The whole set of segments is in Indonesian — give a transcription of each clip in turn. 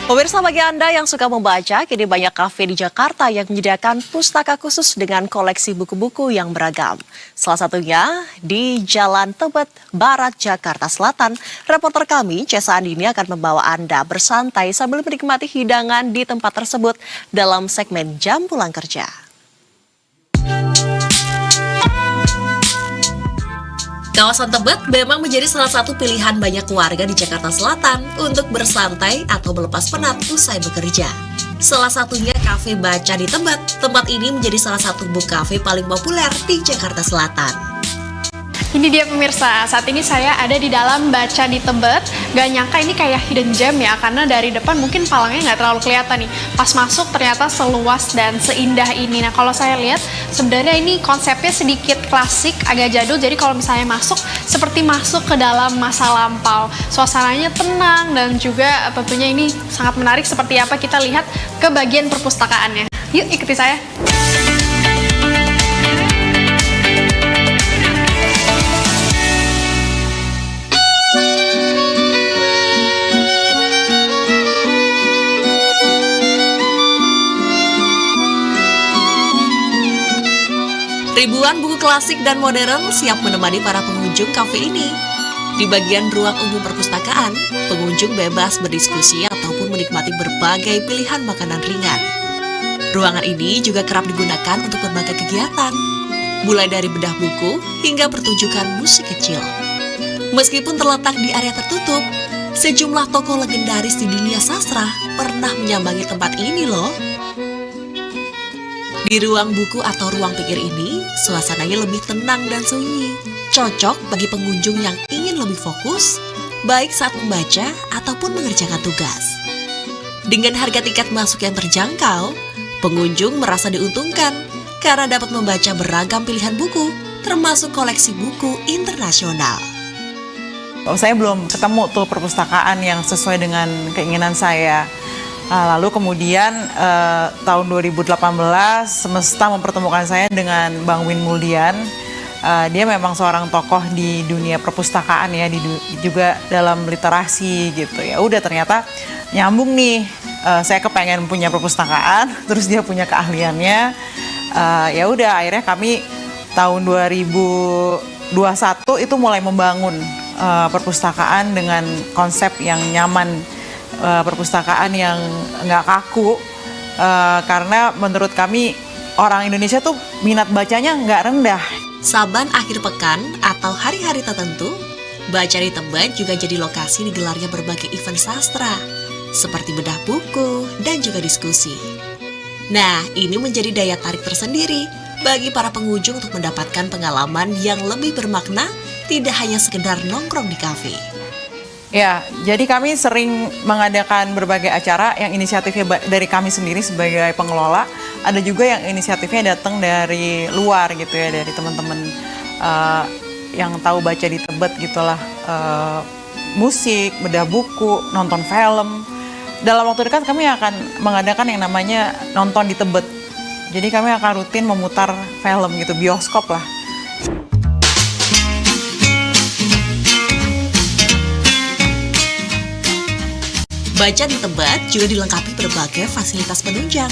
Pemirsa, bagi Anda yang suka membaca, kini banyak kafe di Jakarta yang menyediakan pustaka khusus dengan koleksi buku-buku yang beragam. Salah satunya di Jalan Tebet Barat, Jakarta Selatan. Reporter kami, Cesa Andini, akan membawa Anda bersantai sambil menikmati hidangan di tempat tersebut dalam segmen Jam Pulang Kerja. Kawasan Tebet memang menjadi salah satu pilihan banyak warga di Jakarta Selatan untuk bersantai atau melepas penat usai bekerja. Salah satunya Kafe Baca di Tebet. Tempat ini menjadi salah satu book cafe paling populer di Jakarta Selatan. Ini dia pemirsa, saat ini saya ada di dalam Baca di Tebet. Gak nyangka ini kayak hidden gem ya, karena dari depan mungkin palangnya nggak terlalu kelihatan nih. Pas masuk ternyata seluas dan seindah ini. Nah, kalau saya lihat sebenarnya ini konsepnya sedikit klasik, agak jadul. Jadi kalau misalnya masuk, seperti masuk ke dalam masa lampau. Suasananya tenang dan juga tentunya ini sangat menarik. Seperti apa, kita lihat ke bagian perpustakaannya. Yuk ikuti saya. Ribuan buku klasik dan modern siap menemani para pengunjung kafe ini. Di bagian ruang umum perpustakaan, pengunjung bebas berdiskusi ataupun menikmati berbagai pilihan makanan ringan. Ruangan ini juga kerap digunakan untuk berbagai kegiatan, mulai dari bedah buku hingga pertunjukan musik kecil. Meskipun terletak di area tertutup, sejumlah tokoh legendaris di dunia sastra pernah menyambangi tempat ini loh. Di ruang buku atau ruang pikir ini, suasananya lebih tenang dan sunyi. Cocok bagi pengunjung yang ingin lebih fokus, baik saat membaca ataupun mengerjakan tugas. Dengan harga tiket masuk yang terjangkau, pengunjung merasa diuntungkan karena dapat membaca beragam pilihan buku, termasuk koleksi buku internasional. Saya belum ketemu tuh perpustakaan yang sesuai dengan keinginan saya. Lalu kemudian tahun 2018 semesta mempertemukan saya dengan Bang Win Muldian. Dia memang seorang tokoh di dunia perpustakaan ya, juga dalam literasi gitu ya. Udah ternyata nyambung nih. Saya kepengen punya perpustakaan, terus dia punya keahliannya. Ya udah akhirnya kami tahun 2021 itu mulai membangun perpustakaan dengan konsep yang nyaman. Perpustakaan yang nggak kaku, karena menurut kami orang Indonesia tuh minat bacanya nggak rendah. Saban akhir pekan atau hari-hari tertentu, Baca di Tebet juga jadi lokasi digelarnya berbagai event sastra, seperti bedah buku dan juga diskusi. Nah, ini menjadi daya tarik tersendiri bagi para pengunjung untuk mendapatkan pengalaman yang lebih bermakna, tidak hanya sekedar nongkrong di kafe. Ya, jadi kami sering mengadakan berbagai acara yang inisiatifnya dari kami sendiri sebagai pengelola. Ada juga yang inisiatifnya datang dari luar gitu ya, dari teman-teman yang tahu Baca di Tebet gitulah. Musik, bedah buku, nonton film. Dalam waktu dekat kami akan mengadakan yang namanya nonton di Tebet. Jadi kami akan rutin memutar film gitu, bioskop lah. Baca di Tebet juga dilengkapi berbagai fasilitas penunjang,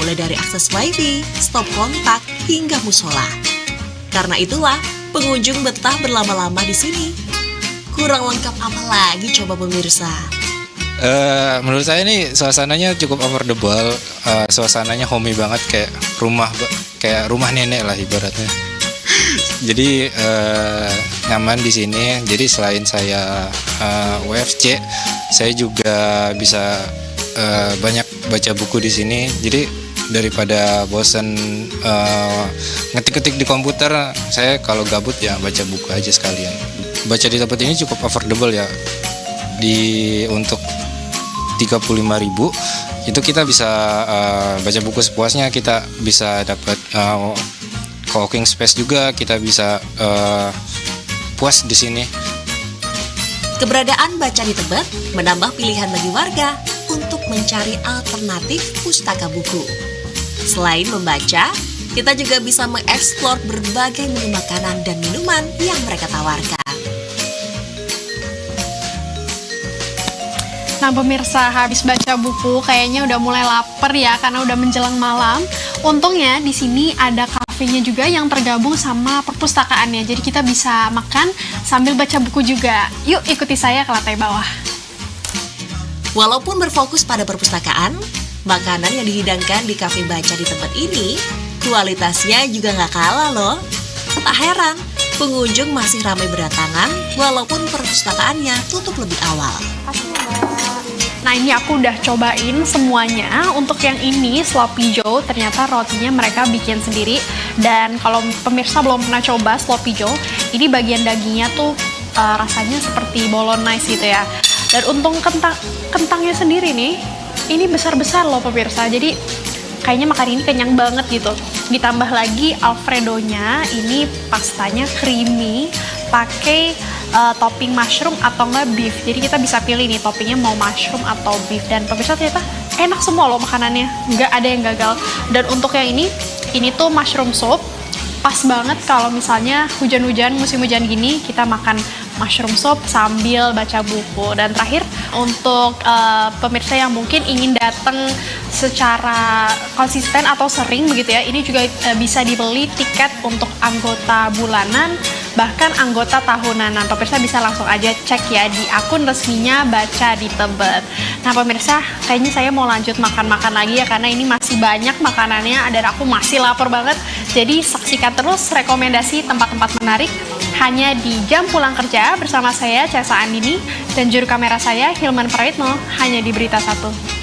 mulai dari akses wifi, stop kontak, hingga musola. Karena itulah, pengunjung betah berlama-lama di sini. Kurang lengkap apa lagi coba pemirsa? Menurut saya ini suasananya cukup affordable, suasananya homey banget, kayak rumah nenek lah ibaratnya. Jadi nyaman di sini. Jadi selain saya WFC, saya juga bisa banyak baca buku di sini. Jadi daripada bosan ngetik-ngetik di komputer, saya kalau gabut ya baca buku aja sekalian. Baca di Tebet ini cukup affordable ya. Untuk 35.000 itu kita bisa baca buku sepuasnya, kita bisa dapat co-working space juga, kita bisa puas di sini. Keberadaan Baca di Tebet menambah pilihan bagi warga untuk mencari alternatif pustaka buku. Selain membaca, kita juga bisa mengeksplor berbagai menu makanan dan minuman yang mereka tawarkan. Nah pemirsa, habis baca buku kayaknya udah mulai lapar ya karena udah menjelang malam. Untungnya di sini ada kafenya juga yang tergabung sama perpustakaannya. Jadi kita bisa makan sambil baca buku juga. Yuk ikuti saya ke lantai bawah. Walaupun berfokus pada perpustakaan, makanan yang dihidangkan di kafe baca di tempat ini kualitasnya juga nggak kalah loh. Tak heran, pengunjung masih ramai berdatangan walaupun perpustakaannya tutup lebih awal. Nah ini aku udah cobain semuanya. Untuk yang ini sloppy joe, ternyata rotinya mereka bikin sendiri. Dan kalau pemirsa belum pernah coba sloppy joe, ini bagian dagingnya tuh rasanya seperti bolognese gitu ya. Dan untung kentangnya sendiri nih, ini besar-besar loh pemirsa. Jadi kayaknya makan ini kenyang banget gitu. Ditambah lagi alfredonya, ini pastanya creamy, pakai topping mushroom atau enggak beef. Jadi kita bisa pilih nih toppingnya mau mushroom atau beef. Dan pemirsa ternyata enak semua loh makanannya, nggak ada yang gagal. Dan untuk yang ini tuh mushroom soup. Pas banget kalau misalnya hujan-hujan, musim hujan gini, kita makan mushroom soup sambil baca buku. Dan terakhir, untuk pemirsa yang mungkin ingin datang secara konsisten atau sering begitu ya, ini juga bisa dibeli tiket untuk anggota bulanan, bahkan anggota tahunan. Nah, pemirsa bisa langsung aja cek ya di akun resminya Baca di Tebet. Nah, pemirsa, kayaknya saya mau lanjut makan-makan lagi ya, karena ini masih banyak makanannya dan aku masih lapar banget. Jadi saksikan terus rekomendasi tempat-tempat menarik hanya di jam pulang kerja bersama saya, Cesa Andini, dan juru kamera saya, Hilman Praitno, hanya di Berita 1.